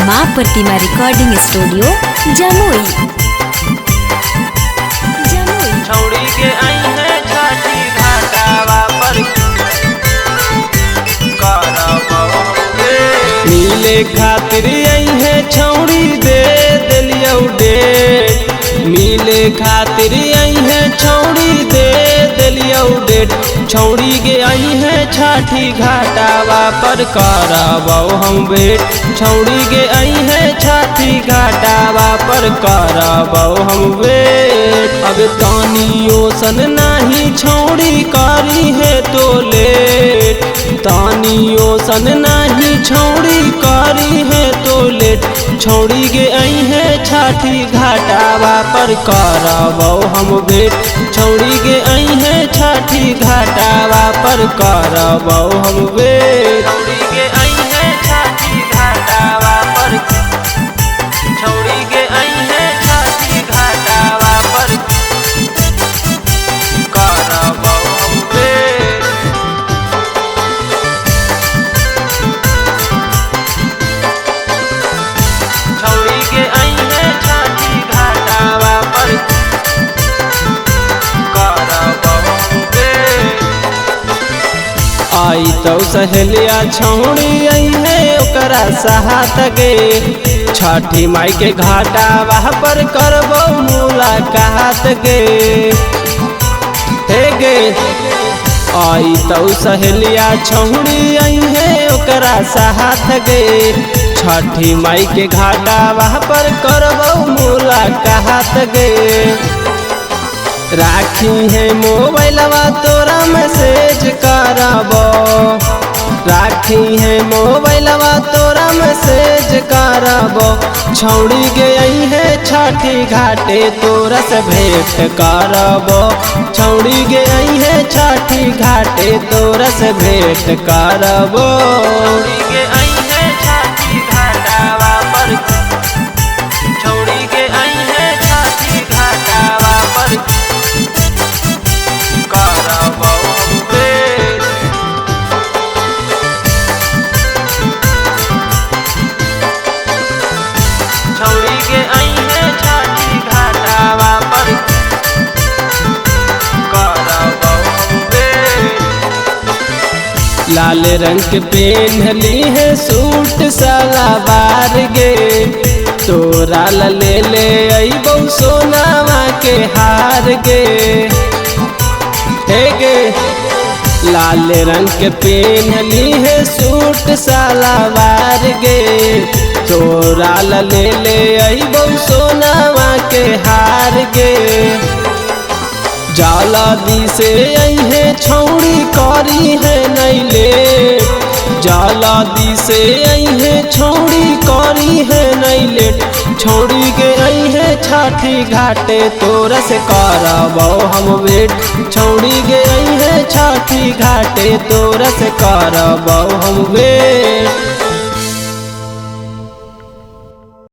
माँ प्रतिमा recording studio Jamui. छौड़ी के आई है छठी घाटावा पर मिले खातिर आई है छौड़ी दे दिलियौ डेट। मिले खातिर आई है छौड़ी दे दिलियौ डेट। छौड़ी के आई है छठी घाटावा पर करबौ हम वेट। छौड़ी के आई है छठी घाटावा पर करबौ हम वेट। अब तानियो सन नाही छौड़ी करी है तो लेट। तानियो सन नाही छौड़ी करी है तो लेट। छौड़ी के आई है छठी घाटावा पर करबौ हम वेट। छौड़ी के आई है छठी घाटावा पर करबौ हम वेट। छौड़ी के आई है छठी घाटावा पर छौड़ी के आई है छठी घाटावा पर करबौ हम वेट। छौड़ी के आई है छठी घाटावा पर करबौ हम वेट। आई तो सहेलिया छौड़ी आई है ओकरा साथ गे। छठी माई के घाटावा पर करबौ मुलाकात गे। हे गे आई तो सहेलिया छौड़ी आई है ओकरा साथ गे। छठी माई के घाटावा पर करबौ मुलाकात गे। राखी है मोबाइलवा तोरा मैसेज करबो। राखी है मोबाइलवा तोरा मैसेज करबो। छौड़ी के आई है छठी घाटे तोरा से भेंट करबो। छौड़ी के आई है छठी घाटे तोरा से भेंट करबो। छौड़ी के आई है छठी घाटावा पर छौड़ी के आई है छठी घाटावा पर करबौ हम वेट। छौड़ी के आई है छठी घाटावा पर करबौ हम वेट। लाल रंग के पेन्हली है सूट सलवार गे। तोरा ले ले अइबौ सोनावा के हार गे। हे गे लाल रंग के पेन्हली है सूट सलवार गे। तोरा ले ले अइबौ सोनावा के हार गे। जाला दी से आई है छौड़ी करी है नहीं लेट। जाला दी से आई है छौड़ी करी है नहीं लेट। छौड़ी के आई है छठी घाटे तोरा से करबौ हम वेट। छौड़ी के आई है छठी घाटे तोरा से करबौ हम वेट।